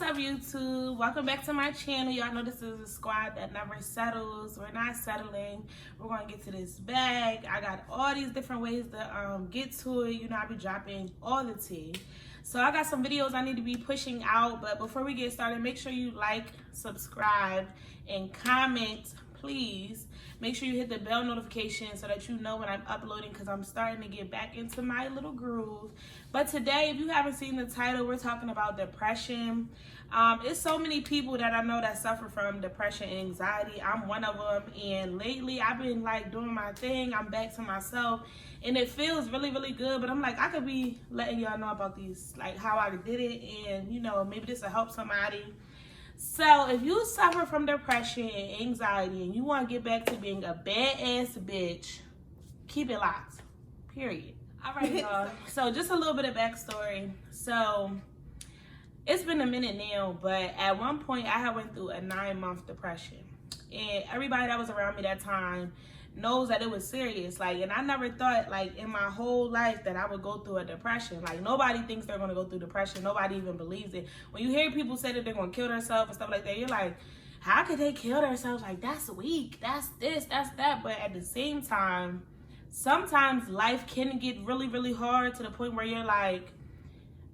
what's up, YouTube? Welcome back to my channel. Y'all know this is a squad that never settles. We're not settling. We're going to get to this bag. I got all these different ways to get to it. You know, I be dropping all the tea. So I got some videos I need to be pushing out. But before we get started, make sure you like, subscribe, and comment, please. Make sure you hit the bell notification so that you know when I'm uploading, because I'm starting to get back into my little groove. But today, if you haven't seen the title, we're talking about depression. It's so many people that I know that suffer from depression and anxiety. I'm one of them, and lately I've been like doing my thing. I'm back to myself, and it feels really, really good. But I'm like, I could be letting y'all know about these, like how I did it, and you know, maybe this will help somebody. So if you suffer from depression and anxiety and you want to get back to being a badass bitch, keep it locked, period. All right, y'all. So just a little bit of backstory. So it's been a minute now, but at one point I had went through a 9-month depression. And everybody that was around me that time knows that it was serious. Like, and I never thought, like, in my whole life that I would go through a depression. Like, nobody thinks they're going to go through depression. Nobody even believes it. When you hear people say that they're going to kill themselves and stuff like that, you're like, how could they kill themselves? Like, that's weak. That's this, that's that. But at the same time, sometimes life can get really, really hard to the point where you're like,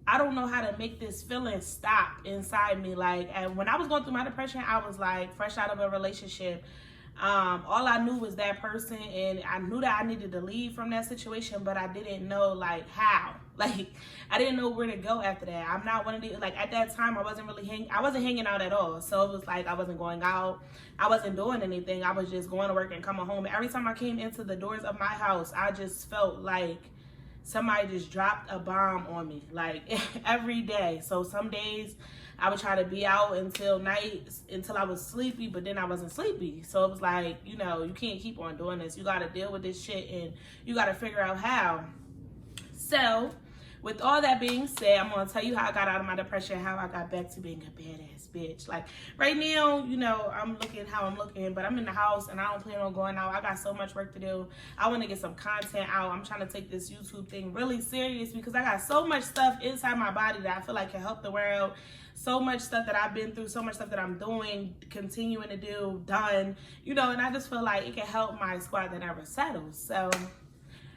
I don't know how to make this feeling stop inside me. Like, and when I was going through my depression, I was like fresh out of a relationship. All I knew was that person, and I knew that I needed to leave from that situation, but I didn't know like how. Like, I didn't know where to go after that. I'm not one of the, like, at that time I wasn't hanging out at all. So it was like I wasn't going out, I wasn't doing anything. I was just going to work and coming home. Every time I came into the doors of my house, I just felt like somebody just dropped a bomb on me, like every day. So some days I would try to be out until night, until I was sleepy, but then I wasn't sleepy. So it was like, you know, you can't keep on doing this. You got to deal with this shit, and you got to figure out how. So with all that being said, I'm going to tell you how I got out of my depression, how I got back to being a badass bitch. Like, right now, you know, I'm looking how I'm looking, but I'm in the house and I don't plan on going out. I got so much work to do. I want to get some content out. I'm trying to take this YouTube thing really serious because I got so much stuff inside my body that I feel like can help the world. So much stuff that I've been through, so much stuff that I'm doing, continuing to do, done, you know, and I just feel like it can help my squad that never settles.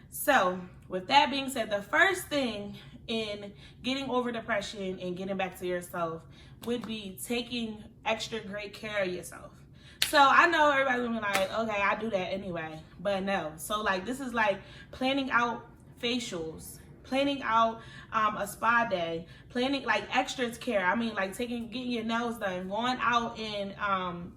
So with that being said, the first thing in getting over depression and getting back to yourself would be taking extra great care of yourself. So I know everybody's gonna be like, okay, I do that anyway, but no. So like, this is like planning out facials, planning out a spa day, planning like extra care. I mean, like getting your nails done, going out and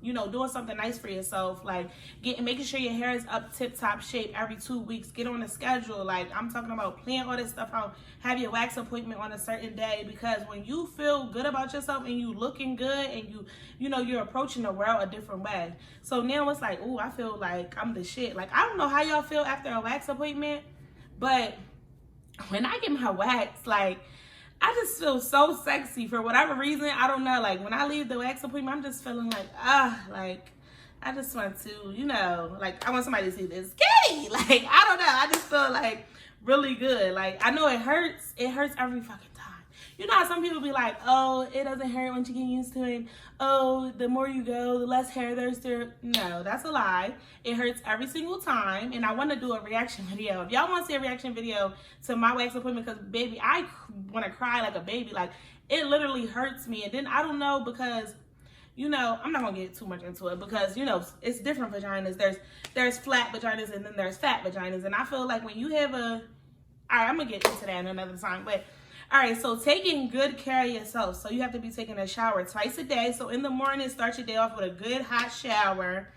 you know, doing something nice for yourself, like making sure your hair is up tip-top shape every 2 weeks. Get on a schedule. Like, I'm talking about plan all this stuff out. Have your wax appointment on a certain day, because when you feel good about yourself and you looking good and you know, you're approaching the world a different way. So now it's like, ooh, I feel like I'm the shit. Like, I don't know how y'all feel after a wax appointment, but when I get my wax, like, I just feel so sexy for whatever reason. I don't know. Like, when I leave the wax appointment, I'm just feeling like, like, I just want to, you know, like, I want somebody to see this kitty. Like, I don't know. I just feel like really good. Like, I know it hurts. It hurts every fucking time. You know how some people be like, oh, it doesn't hurt once you get used to it. Oh, the more you go, the less hair there's there. No, that's a lie. It hurts every single time. And I want to do a reaction video. If y'all want to see a reaction video to my wax appointment, because baby, I want to cry like a baby. Like, it literally hurts me. And then I don't know, because, you know, I'm not going to get too much into it, because, you know, it's different vaginas. There's flat vaginas and then there's fat vaginas. And I feel like when you have all right, I'm going to get into that another time. But all right, so taking good care of yourself. So you have to be taking a shower twice a day. So in the morning, start your day off with a good hot shower.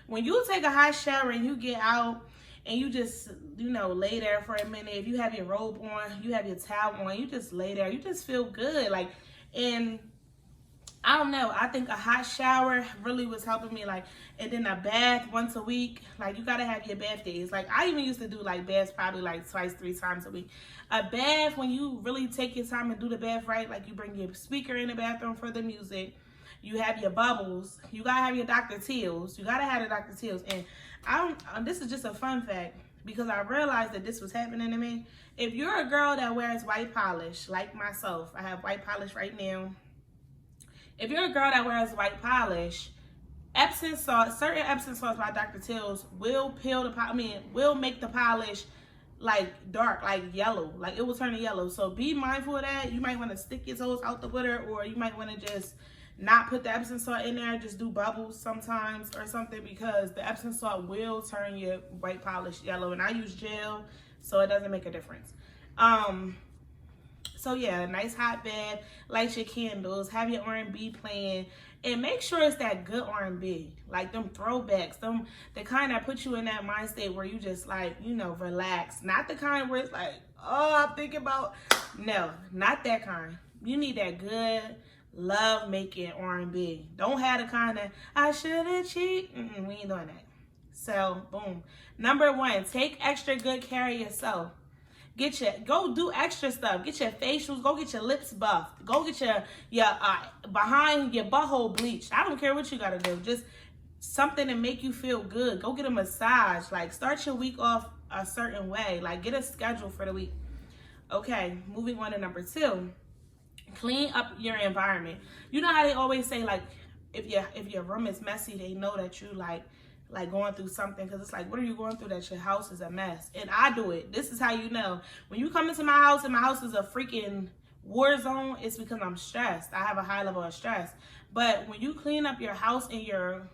When you take a hot shower and you get out and you just, you know, lay there for a minute. If you have your robe on, you have your towel on, you just lay there. You just feel good. Like, and I don't know, I think a hot shower really was helping me. Like, and then a bath once a week. Like, you gotta have your bath days. Like, I even used to do like baths probably like twice, 3 times a week. A bath, when you really take your time and do the bath right, like, you bring your speaker in the bathroom for the music, you have your bubbles, you gotta have your Dr. Teals, you gotta have the Dr. Teals. And this is just a fun fact, because I realized that this was happening to me. If you're a girl that wears white polish, like myself, I have white polish right now. if you're a girl that wears white polish, Epsom salt, certain Epsom salts by Dr. Teal's will will make the polish like dark, like yellow, like it will turn to yellow. So be mindful of that. You might want to stick your toes out the glitter, or you might want to just not put the Epsom salt in there, just do bubbles sometimes or something, because the Epsom salt will turn your white polish yellow. And I use gel, so it doesn't make a difference. So yeah, nice hot bed, light your candles, have your R&B playing, and make sure it's that good R&B, like them throwbacks, the kind that put you in that mind state where you just like, you know, relax. Not the kind where it's like, oh, I'm thinking about, no, not that kind. You need that good, love-making R&B. Don't have the kind of, I shouldn't cheat. We ain't doing that. So, boom. Number 1, take extra good care of yourself. Go do extra stuff. Get your facials. Go get your lips buffed. Go get your behind your butthole bleached. I don't care what you gotta do. Just something to make you feel good. Go get a massage. Like, start your week off a certain way. Like, get a schedule for the week. Okay, moving on to number 2. Clean up your environment. You know how they always say, like, if your room is messy, they know that you like going through something, because it's like, what are you going through that your house is a mess? And I do it. This is how you know. When you come into my house and my house is a freaking war zone, it's because I'm stressed. I have a high level of stress. But when you clean up your house and your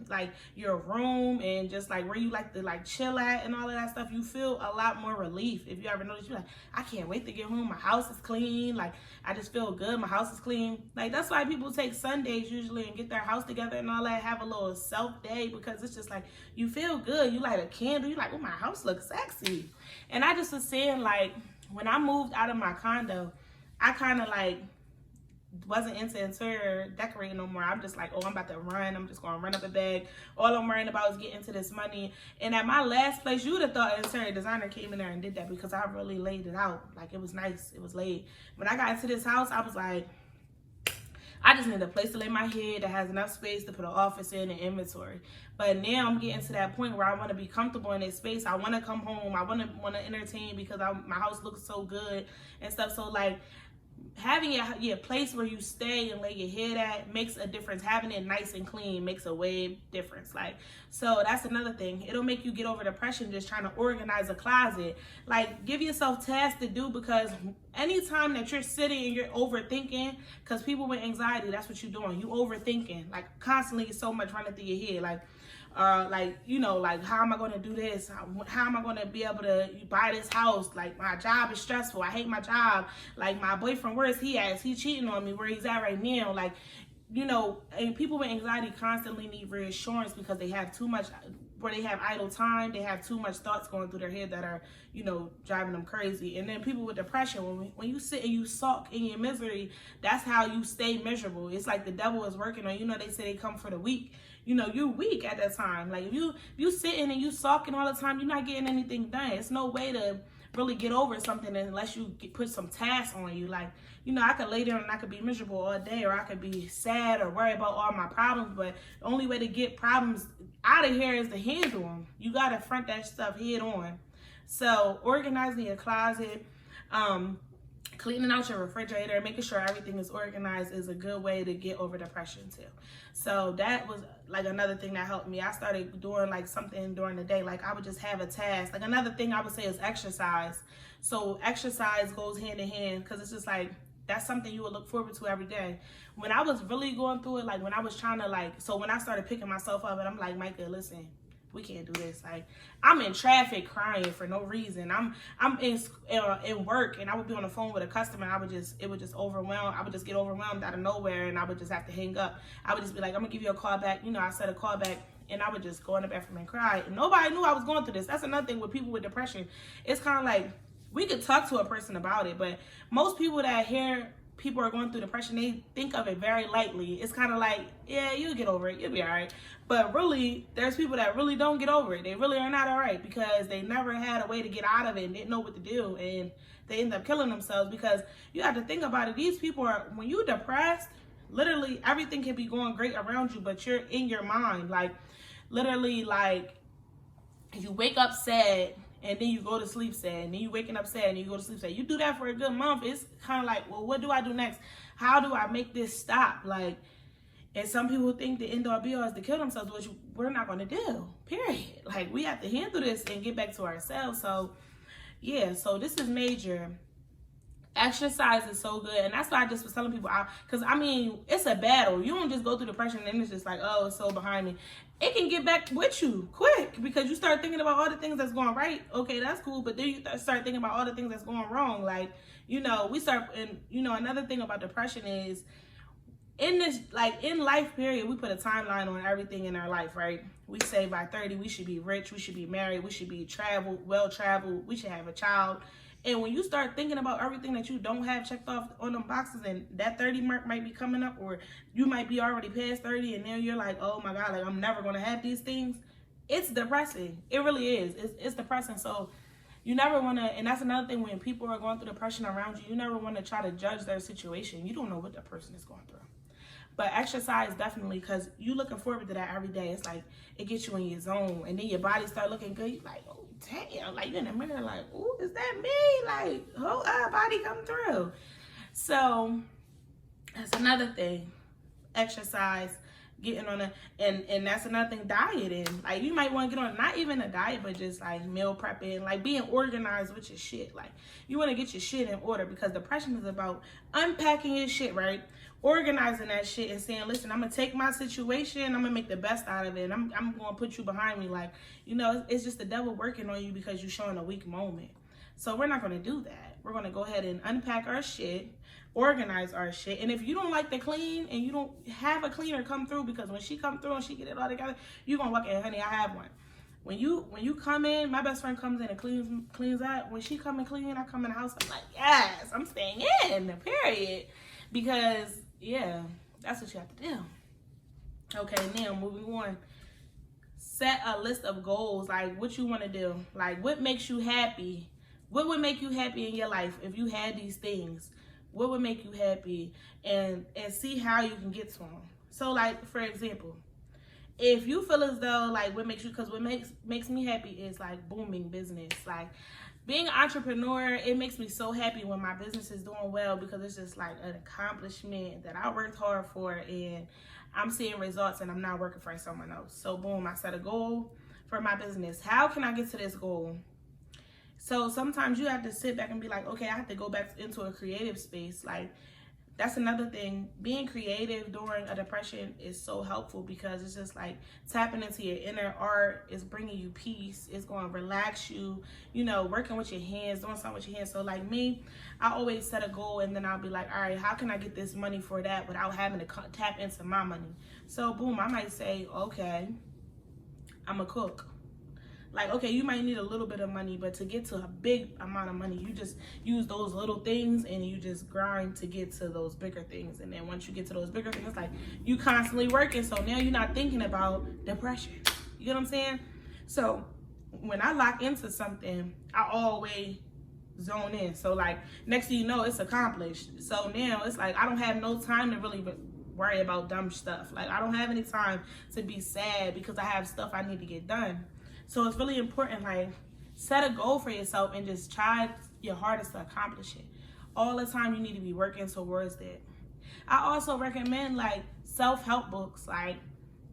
room and just like where you like to like chill at and all of that stuff, you feel a lot more relief. If you ever notice, you're like, I can't wait to get home. My house is clean. Like, I just feel good. My house is clean. Like, that's why people take Sundays usually and get their house together and all that, have a little self day, because it's just like, you feel good. You light a candle. You're like, oh, my house looks sexy. And I just was saying, like, when I moved out of my condo, I kind of like wasn't into interior decorating no more. I'm just like, oh, I'm about to run. I'm just going to run up a bag. All I'm worrying about is getting to this money. And at my last place, you would have thought an interior designer came in there and did that, because I really laid it out. Like, it was nice. It was laid. When I got into this house, I was like, I just need a place to lay my head that has enough space to put an office in and inventory. But now I'm getting to that point where I want to be comfortable in this space. I want to come home. I want to entertain, because my house looks so good and stuff. So, like, having your place where you stay and lay your head at makes a difference. Having it nice and clean makes a way difference. Like, so that's another thing. It'll make you get over depression just trying to organize a closet. Like, give yourself tasks to do, because anytime that you're sitting and you're overthinking, because people with anxiety, that's what you're doing. You overthinking, like, constantly, so much running through your head. Like, you know, like, how am I going to do this? How am I going to be able to buy this house? Like, my job is stressful. I hate my job. Like, my boyfriend, where is he at? Is he cheating on me? Where he's at right now? Like, you know, and people with anxiety constantly need reassurance, because they have too much, where they have idle time. They have too much thoughts going through their head that are, you know, driving them crazy. And then people with depression, when you sit and you sulk in your misery, that's how you stay miserable. It's like the devil is working on you. Know, they say they come for the weak. You know, you're weak at that time. Like, if you sitting and you sulking all the time, you're not getting anything done. It's no way to really get over something unless you put some tasks on you. Like, you know, I could lay there and I could be miserable all day, or I could be sad or worry about all my problems, but the only way to get problems out of here is to handle them. You got to front that stuff head on. So, organizing your closet, cleaning out your refrigerator, making sure everything is organized is a good way to get over depression too. So that was like another thing that helped me. I started doing like something during the day. Like, I would just have a task. Like, another thing I would say is exercise. So exercise goes hand in hand, because it's just like, that's something you would look forward to every day. When I was really going through it, like when I was trying to when I started picking myself up and I'm like, Micah, listen, we can't do this. Like, I'm in traffic crying for no reason. I'm in work, and I would be on the phone with a customer, and it would just overwhelm. I would just get overwhelmed out of nowhere, and I would just have to hang up. I would just be like, I'm gonna give you a call back. You know, I said a call back, and I would just go in the bathroom and cry. And nobody knew I was going through this. That's another thing with people with depression. It's kind of like, we could talk to a person about it, but most people that hear people are going through depression, they think of it very lightly. It's kind of like, yeah, you'll get over it. You'll be all right. But really, there's people that really don't get over it. They really are not all right, because they never had a way to get out of it and didn't know what to do. And they end up killing themselves, because you have to think about it. These people are, when you're depressed, literally everything can be going great around you, but you're in your mind. Like, literally, like, you wake up sad, and then you go to sleep sad, and then you waking up sad, and you go to sleep sad. You do that for a good month. It's kind of like, well, what do I do next? How do I make this stop? Like, And some people think the end all be all is to kill themselves, which we're not going to do, period. Like, we have to handle this and get back to ourselves. So, yeah, so this is major. Exercise is so good. And that's why I just was telling people out. Because, I mean, it's a battle. You don't just go through depression and it's just like, oh, it's so behind me. It can get back with you quick because you start thinking about all the things that's going right. Okay, that's cool. But then you start thinking about all the things that's going wrong. Like, you know, we start, and, you know, another thing about depression is, in this, like, in life period, we put a timeline on everything in our life, right? We say by 30, we should be rich, we should be married, we should be well-traveled, we should have a child. And when you start thinking about everything that you don't have checked off on them boxes, and that 30 mark might be coming up, or you might be already past 30, and now you're like, oh my God, like, I'm never going to have these things. It's depressing. It really is. It's depressing. So you never want to, and that's another thing, when people are going through depression around you, you never want to try to judge their situation. You don't know what that person is going through. But exercise, definitely, because you looking forward to that every day. It's like, it gets you in your zone. And then your body start looking good. You're like, oh, damn. Like, you're in the mirror like, oh, is that me? Like, whole body come through. So, that's another thing. Exercise, getting on and that's another thing, dieting. Like, you might want to get on, not even a diet, but just, like, meal prepping. Like, being organized with your shit. Like, you want to get your shit in order, because depression is about unpacking your shit, right? Organizing that shit and saying, listen, I'm going to take my situation, I'm going to make the best out of it, and I'm going to put you behind me. Like, you know, it's just the devil working on you because you're showing a weak moment. So we're not going to do that. We're going to go ahead and unpack our shit, organize our shit. And if you don't like to clean and you don't have a cleaner come through, because when she come through and she get it all together, you're going to walk in, honey, I have one. When you come in, my best friend comes in and cleans out. When she come and clean, I come in the house, I'm like, yes, I'm staying in, period. Because, yeah, that's what you have to do. Okay, now moving on. Set a list of goals, like what you want to do. Like, what makes you happy? What would make you happy in your life if you had these things? What would make you happy? And see how you can get to them. So, like, for example, if you feel as though, like, what makes you, because what makes me happy is, like, booming business. Like, being an entrepreneur, it makes me so happy when my business is doing well, because it's just like an accomplishment that I worked hard for, and I'm seeing results, and I'm not working for someone else. So boom, I set a goal for my business. How can I get to this goal? So sometimes you have to sit back and be like, okay, I have to go back into a creative space. Like, that's another thing. Being creative during a depression is so helpful, because it's just like tapping into your inner art. It's bringing you peace. It's going to relax you, you know, working with your hands, doing something with your hands. So like me, I always set a goal, and then I'll be like, all right, how can I get this money for that without having to tap into my money? So boom, I might say, okay, I'm a cook. Like, okay, you might need a little bit of money, but to get to a big amount of money, you just use those little things and you just grind to get to those bigger things. And then once you get to those bigger things, like, you constantly working. So now you're not thinking about depression. You get what I'm saying? So when I lock into something, I always zone in. So like, next thing you know, it's accomplished. So now it's like, I don't have no time to really worry about dumb stuff. Like, I don't have any time to be sad because I have stuff I need to get done. So it's really important, like, set a goal for yourself and just try your hardest to accomplish it. All the time you need to be working towards that. I also recommend, like, self-help books. Like,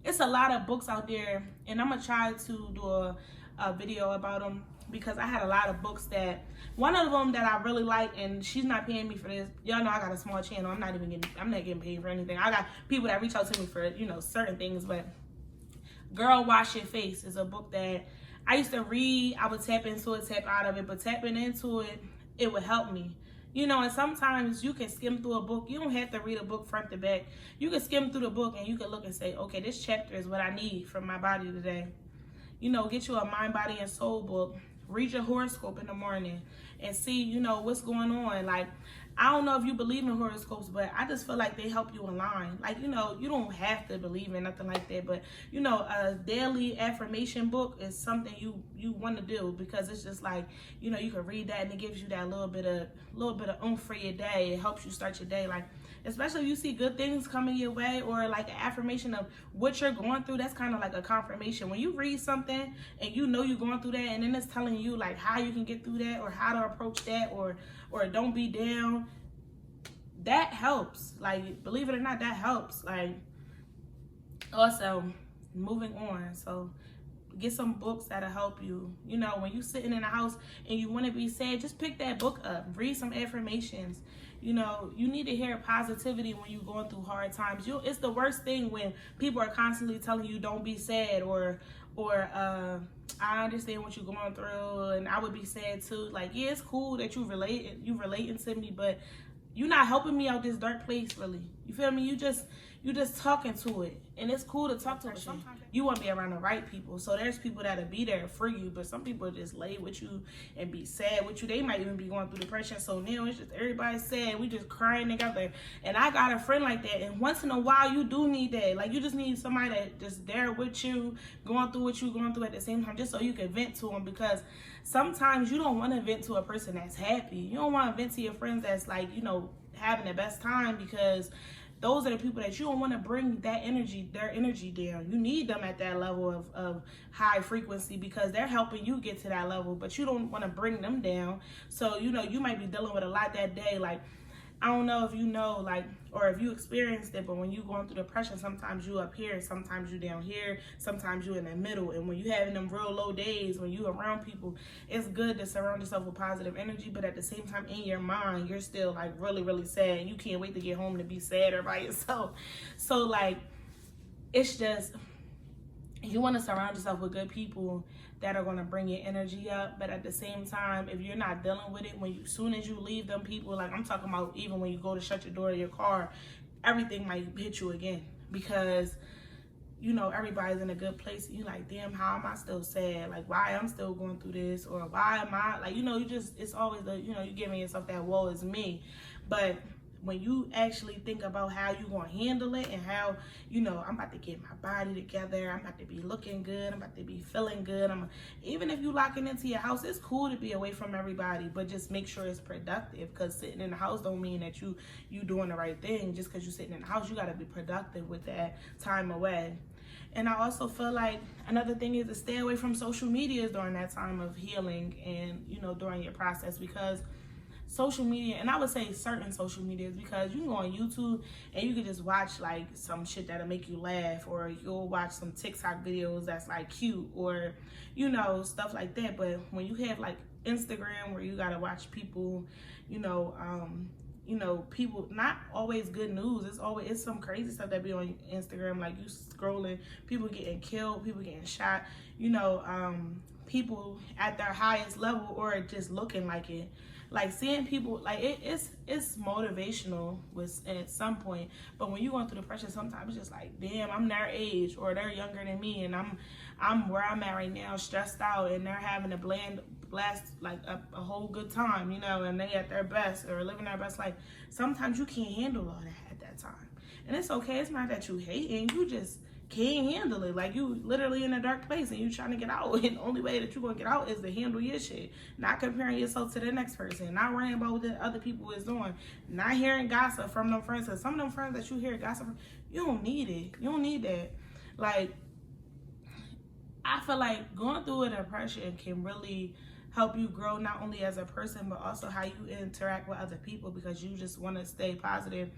it's a lot of books out there, and I'm going to try to do a video about them, because I had a lot of books that, one of them that I really like, and she's not paying me for this. Y'all know I got a small channel. I'm not getting paid for anything. I got people that reach out to me for, you know, certain things, but Girl, Wash Your Face is a book that I used to read. I would tap into it, tap out of it, but tapping into it, it would help me. You know, and sometimes you can skim through a book. You don't have to read a book front to back. You can skim through the book and you can look and say, okay, this chapter is what I need from my body today. You know, get you a mind, body, and soul book. Read your horoscope in the morning and see, you know, what's going on. Like, I don't know if you believe in horoscopes, but I just feel like they help you align. Like, you know, you don't have to believe in nothing like that, but, you know, a daily affirmation book is something you want to do, because it's just like, you know, you can read that and it gives you that little bit of oomph for your day. It helps you start your day. Like, especially if you see good things coming your way, or like an affirmation of what you're going through, that's kind of like a confirmation. When you read something and you know you're going through that, and then it's telling you like how you can get through that, or how to approach that, or don't be down, that helps. Like, believe it or not, that helps. Like, Also, moving on. So get some books that'll help you. You know, when you sitting in a house and you want to be sad, just pick that book up. Read some affirmations. You know, you need to hear positivity when you're going through hard times. It's the worst thing when people are constantly telling you don't be sad, or I understand what you're going through and I would be sad too. Like, yeah, it's cool that you relating to me, but you're not helping me out this dark place, really. You feel me? You just talking to it, and it's cool to talk to it. Sometimes you want to be around the right people. So there's people that'll be there for you, but some people just lay with you and be sad with you. They might even be going through depression. So now it's just everybody sad. We just crying together. And I got a friend like that. And once in a while, you do need that. Like, you just need somebody that just there with you, going through what you're going through at the same time, just so you can vent to them. Because sometimes you don't want to vent to a person that's happy. You don't want to vent to your friends that's like, you know, having the best time, because those are the people that you don't want to bring their energy down. You need them at that level of high frequency, because they're helping you get to that level, but you don't want to bring them down. So, you know, you might be dealing with a lot that day. Like, I don't know if you know, like, or if you experienced it, but when you going through depression, sometimes you up here, sometimes you down here, sometimes you in the middle. And when you having them real low days, when you around people, it's good to surround yourself with positive energy, but at the same time, in your mind, you're still like really, really sad, and you can't wait to get home to be sad or by yourself. So like, it's just, you want to surround yourself with good people that are going to bring your energy up. But at the same time, if you're not dealing with it, soon as you leave them people, like I'm talking about, even when you go to shut your door to your car, everything might hit you again, because you know everybody's in a good place. You're like, damn, how am I still sad? Like, why I'm still going through this, or why am I, like, you know, it's always the, you know, you giving yourself that woe is me. But when you actually think about how you gonna handle it, and how, you know, I'm about to get my body together, I'm about to be looking good, I'm about to be feeling good. Even if you locking into your house, it's cool to be away from everybody, but just make sure it's productive, because sitting in the house don't mean that you doing the right thing. Just because you're sitting in the house, you gotta be productive with that time away. And I also feel like another thing is to stay away from social media during that time of healing, and, you know, during your process, because social media, and I would say certain social medias, because you can go on YouTube and you can just watch like some shit that'll make you laugh, or you'll watch some TikTok videos that's like cute, or, you know, stuff like that. But when you have like Instagram, where you gotta watch people, you know, people, not always good news. It's some crazy stuff that be on Instagram, like you scrolling, people getting killed, people getting shot, you know, people at their highest level, or just looking like it. Like, seeing people, like, it's motivational at some point, but when you're going through depression, sometimes it's just like, damn, I'm their age, or they're younger than me, and I'm where I'm at right now, stressed out, and they're having a blast, like a whole good time, you know, and they at their best, or living their best life. Sometimes you can't handle all that at that time, and it's okay. It's not that you hating, you just can't handle it. Like, you literally in a dark place and you trying to get out, and the only way that you're gonna get out is to handle your shit, not comparing yourself to the next person, not worrying about what the other people is doing, not hearing gossip from them friends. Cause some of them friends that you hear gossip from, you don't need it. You don't need that. Like, I feel like going through a depression can really help you grow, not only as a person, but also how you interact with other people, because you just want to stay positive.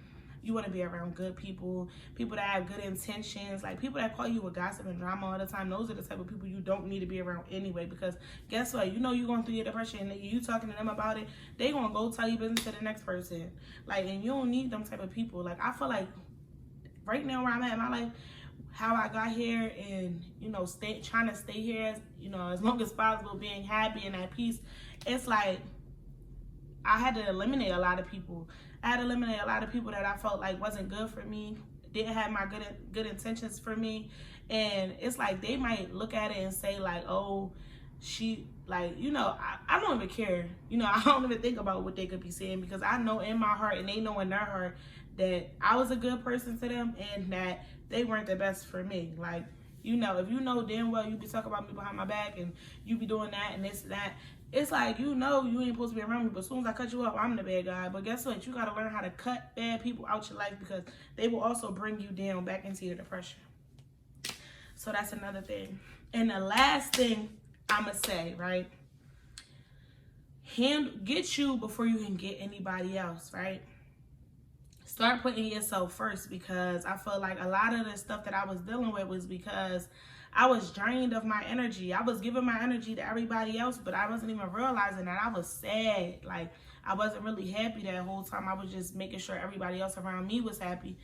You want to be around good people, people that have good intentions, like people that call you with gossip and drama all the time. Those are the type of people you don't need to be around anyway, because guess what? You know you're going through your depression, and you talking to them about it, they going to go tell you business to the next person. Like, and you don't need them type of people. Like, I feel like right now where I'm at in my life, how I got here, and, you know, trying to stay here as, you know, as long as possible, being happy and at peace, it's like I had to eliminate a lot of people. I had to eliminate a lot of people that I felt like wasn't good for me, didn't have my good intentions for me. And it's like they might look at it and say like, oh, she, like, you know, I don't even care. You know, I don't even think about what they could be saying, because I know in my heart, and they know in their heart, that I was a good person to them, and that they weren't the best for me. Like, you know, if you know damn well you be talking about me behind my back, and you be doing that and this and that, it's like, you know, you ain't supposed to be around me, but as soon as I cut you off, I'm the bad guy. But guess what? You got to learn how to cut bad people out your life, because they will also bring you down back into your depression. So that's another thing. And the last thing I'm going to say, right? Get you before you can get anybody else, right? start putting yourself first, because I feel like a lot of the stuff that I was dealing with was because I was drained of my energy. I was giving my energy to everybody else, but I wasn't even realizing that I was sad. Like, I wasn't really happy that whole time. I was just making sure everybody else around me was happy.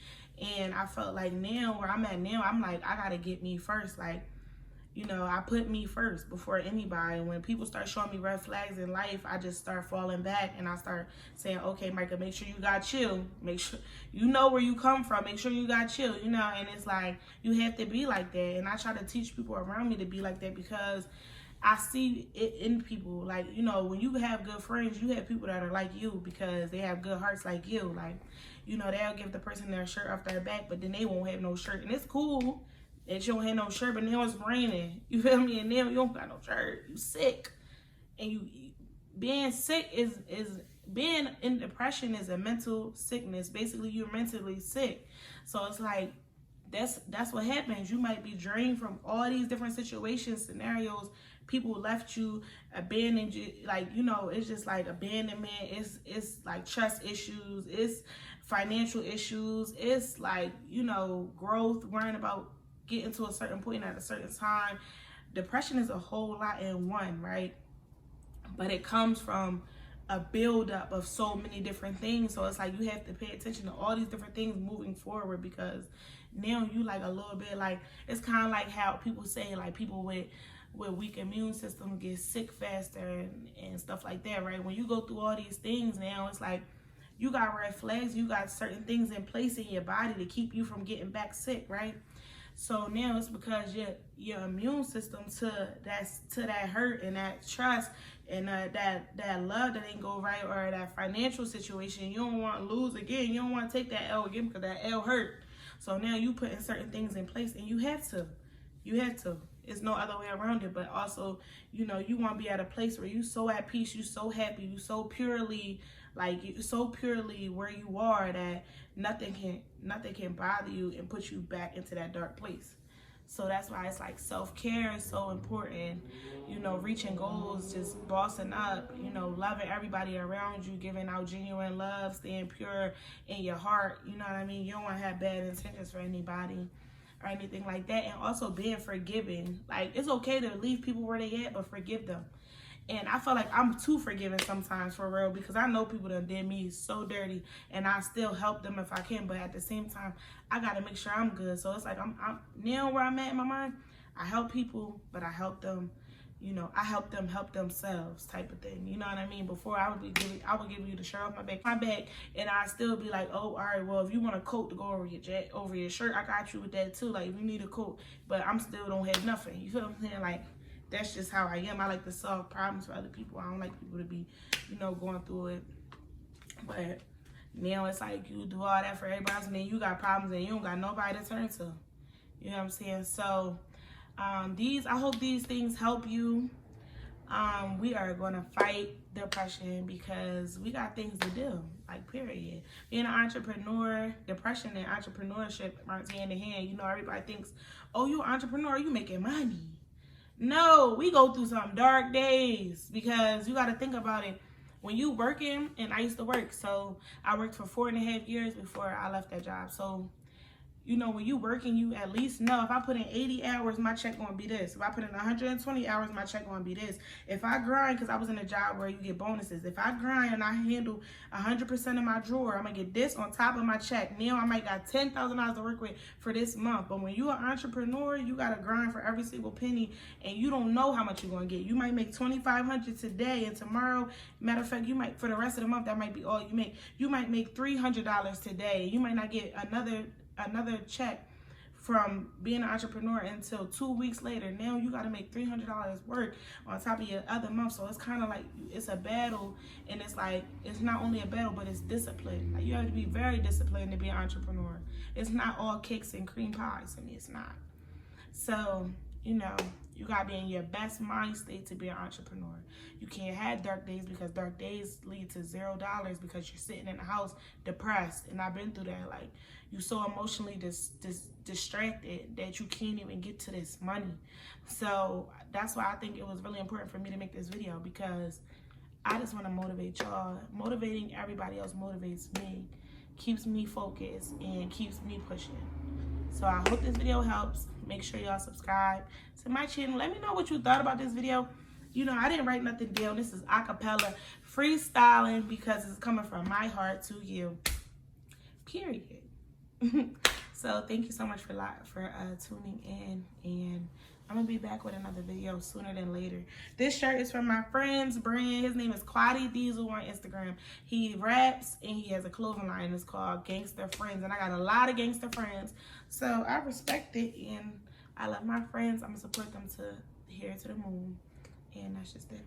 And I felt like now, where I'm at now, I'm like, I gotta get me first. Like, you know, I put me first before anybody. When people start showing me red flags in life, I just start falling back, and I start saying, okay, Micah, make sure you got chill. Make sure you know where you come from. Make sure you got chill, you know. And it's like, you have to be like that. And I try to teach people around me to be like that, because I see it in people. Like, you know, when you have good friends, you have people that are like you because they have good hearts like you. Like, you know, they'll give the person their shirt off their back, but then they won't have no shirt. And it's cool that you don't have no shirt, but now it's raining. You feel me? And now you don't got no shirt. You sick. And you being sick is being in depression is a mental sickness. Basically, you're mentally sick. So it's like, that's what happens. You might be drained from all these different situations, scenarios. People left you, abandoned you. Like, you know, it's just like abandonment. It's like trust issues. It's financial issues. It's like, you know, growth, worrying about getting to a certain point at a certain time. Depression is a whole lot in one, right? But it comes from a buildup of so many different things. So it's like, you have to pay attention to all these different things moving forward, because now you like a little bit like, it's kind of like how people say, like, people with weak immune system get sick faster and stuff like that, right? When you go through all these things now, it's like, you got red flags, you got certain things in place in your body to keep you from getting back sick, right? So now it's because your immune system to that hurt and that trust and that love that ain't go right, or that financial situation, you don't want to lose again. You don't want to take that L again, because that L hurt. So now you putting certain things in place, and you have to. It's no other way around it. But also, you know, you want to be at a place where you so at peace, you so happy, you so purely, like, you so purely where you are that nothing can bother you and put you back into that dark place. So that's why it's like, self-care is so important. You know, reaching goals, just bossing up, you know, loving everybody around you, giving out genuine love, staying pure in your heart. You know what I mean? You don't want to have bad intentions for anybody or anything like that. And also being forgiving. Like, it's okay to leave people where they at, but forgive them. And I feel like I'm too forgiving sometimes, for real, because I know people that did me so dirty, and I still help them if I can. But at the same time, I got to make sure I'm good. So it's like, I'm now where I'm at in my mind, I help people, but I help them, you know, I help them help themselves, type of thing. You know what I mean? Before I would give you the shirt off my back, and I still be like, oh, all right, well, if you want a coat to go over your shirt, I got you with that too. Like, if you need a coat, but I'm still don't have nothing. You feel what I'm saying? Like, that's just how I am. I like to solve problems for other people. I don't like people to be, you know, going through it. But now it's like, you do all that for everybody else, and then you got problems and you don't got nobody to turn to. You know what I'm saying? So I hope these things help you. We are going to fight depression, because we got things to do, like, period. Being an entrepreneur, depression and entrepreneurship aren't hand in hand. You know, everybody thinks, oh, you're an entrepreneur, you making money. No, we go through some dark days, because you got to think about it. When you working, and I used to work, so I worked for 4.5 years before I left that job. So, you know, when you working, you at least know, if I put in 80 hours, my check gonna be this. If I put in 120 hours, my check gonna be this. If I grind, because I was in a job where you get bonuses. If I grind and I handle 100% of my drawer, I'm gonna get this on top of my check. Now I might got $10,000 to work with for this month. But when you're an entrepreneur, you gotta grind for every single penny, and you don't know how much you're gonna get. You might make $2,500 today, and tomorrow, matter of fact, you might, for the rest of the month, that might be all you make. You might make $300 today. You might not get another check from being an entrepreneur until 2 weeks later. Now you got to make $300 work on top of your other month. So it's kind of like, it's a battle, and it's like, it's not only a battle, but it's discipline. Like, you have to be very disciplined to be an entrepreneur. It's not all cakes and cream pies. I mean, it's not. So, you know, you got to be in your best mind state to be an entrepreneur. You can't have dark days, because dark days lead to $0, because you're sitting in the house depressed. And I've been through that. Like, you so emotionally distracted that you can't even get to this money. So that's why I think it was really important for me to make this video, because I just want to motivate y'all. Motivating everybody else motivates me. keeps me focused and keeps me pushing. So I hope this video helps. Make sure y'all subscribe to my channel. Let me know what you thought about this video. You know, I didn't write nothing down. This is acapella freestyling because it's coming from my heart to you. Period. So thank you so much for tuning in, and I'm gonna be back with another video sooner than later. This shirt is from my friend's brand. His name is Quaddy Diesel on Instagram. He raps and he has a clothing line. It's called Gangster Friends, and I got a lot of gangster friends, so I respect it and I love my friends. I'm gonna support them to here to the moon, and that's just it.